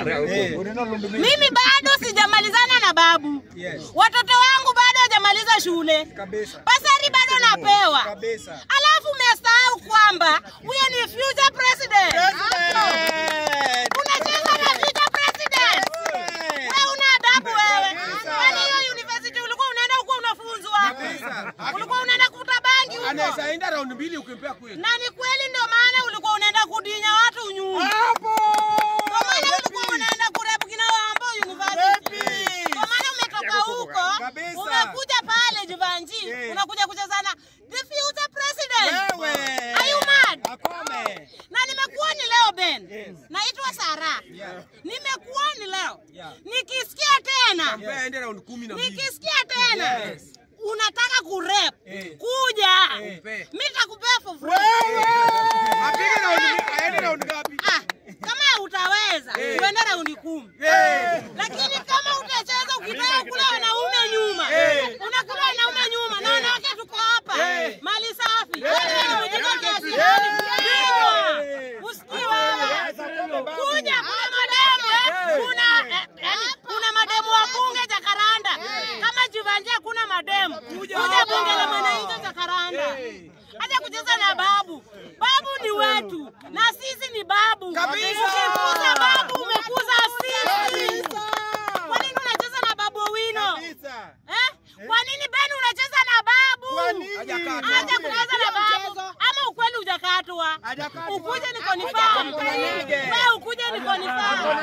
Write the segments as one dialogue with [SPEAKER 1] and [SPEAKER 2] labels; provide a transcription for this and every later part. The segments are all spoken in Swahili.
[SPEAKER 1] Mimi bado sijamalizana na babu. Watoto wangu bado hajamaliza shule. Basari bado napewa. Alafu umesahau kwamba huyo ni future president. Unacheza na future president. Wewe una adabu wewe. Kwani hiyo university ulikuwa unaenda huko unafunzwa? Ulikuwa unaenda kuvuta bangi huko.
[SPEAKER 2] Anaweza enda round 2 ukimpea kweli.
[SPEAKER 1] Na ni kweli ndio maana ulikuwa unaenda kudinya watu nyuma. Hapo. Kwa maana ulikuwa unaenda kurepu kina Wambo university. Kwa maana umetoka huko, umekuja pale Jivanji, unakuja kuchezana the future president.
[SPEAKER 2] Wewe.
[SPEAKER 1] Are you mad?
[SPEAKER 2] Akome.
[SPEAKER 1] Na nimekuwa ni leo Ben. Naitwa Sara. Nimekuwa ni leo. Nikisikia tena.
[SPEAKER 2] Ende round 12.
[SPEAKER 1] Nikisikia tena. Unataka kurep. Kuja. Mimi nitakupea for free.
[SPEAKER 2] Apige round, aende round ngapi?
[SPEAKER 1] Kama utaweza, uende round 10. Lakini kama utacheza ukitaka kula wanaume nyuma. Unakula wanaume nyuma na wanawake tuko hapa. Mali safi. Usikie wewe. Kuja kuna mademu. Kuna mademu wa bunge Jakaranda. Kama Jivanji kuna mademu. Kuja bunge la mwananchi Jakaranda. Acha kucheza na babu. Babu ni wetu na sisi ni babu. Ukikuza babu umekuza sisi. Kwa nini unacheza na babu Wino? Kwa nini Ben unacheza na babu? Acha kucheza na babu. Ama ukweli hujakatwa. Ukuje ni confirm. Wewe ukuje ni confirm.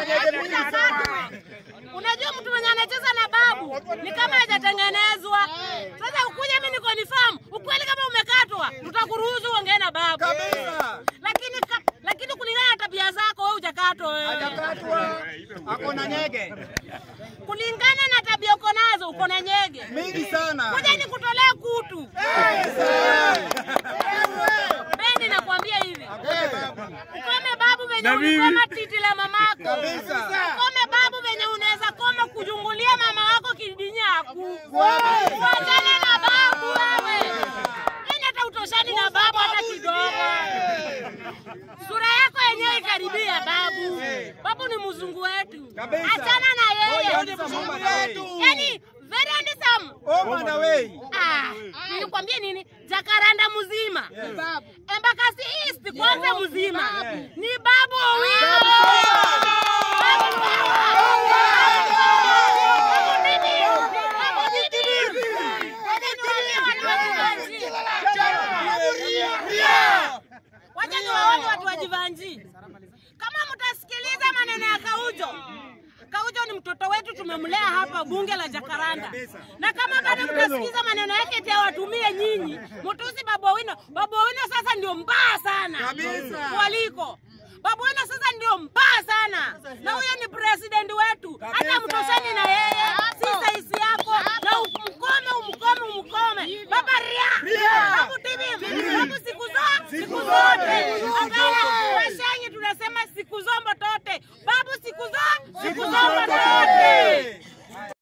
[SPEAKER 1] Unajua mtu mwenye anacheza na babu ni kama hajatengenezwa. Sasa ukuje mimi ni confirm. Ukweli kama umekatwa, tutakuruhusu uongee na babu. Lakini kulingana na tabia zako wewe hujakatwa wewe.
[SPEAKER 2] Hajakatwa. Ako na nyege.
[SPEAKER 1] Kulingana na tabia uko nazo uko na nyege.
[SPEAKER 2] Mingi sana.
[SPEAKER 1] Kuja nikutolea kutu. Bendi nakwambia hivi. Ukome babu venye ulikoma titi la mamako. Ukome babu venye unaweza koma kujungulia mama wako kidinyaku. Uachane na babu wewe. Nini hata utoshani na babu hata kidogo. Sura yako yenyewe ikaribia babu. Babu ni mzungu wetu. Achana na yeye. Yaani very handsome.
[SPEAKER 2] On the way.
[SPEAKER 1] Nilikwambia nini? Jakaranda mzima. Embakasi East kwanza mzima. Ni babu Owino. Wacha niwaone watu wa Jivanji. Kama mtasikiliza maneno ya Kaujo. Kaujo ni mtoto wetu tumemlea hapa bunge la Jakaranda. Na kama bado mtasikiza maneno yake tia watumie nyinyi, mtusi Babu Owino. Babu Owino sasa ndio mbaya sana. Kuliko. Babu Owino sasa ndio mbaya sana. Na huyo ni president wetu. Hata mtoshani na yeye. Si saisi yako. Na umkome. Baba Ria. Babu TV. Babu siku zote. Akala tunasema siku zombo tote. Babu siku zombo tote.